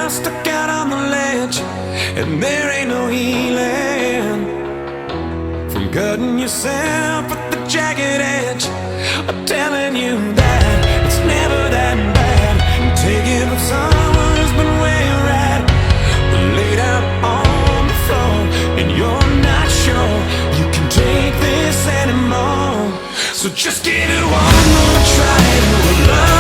now stuck out on the ledge, and there ain't no healing from cutting yourself at the jagged edge. I'm telling you that it's never that bad. Taking up someone who's been where you're at, laid out on the floor, and you're not sure you can take this anymore. So just give it one more try to love.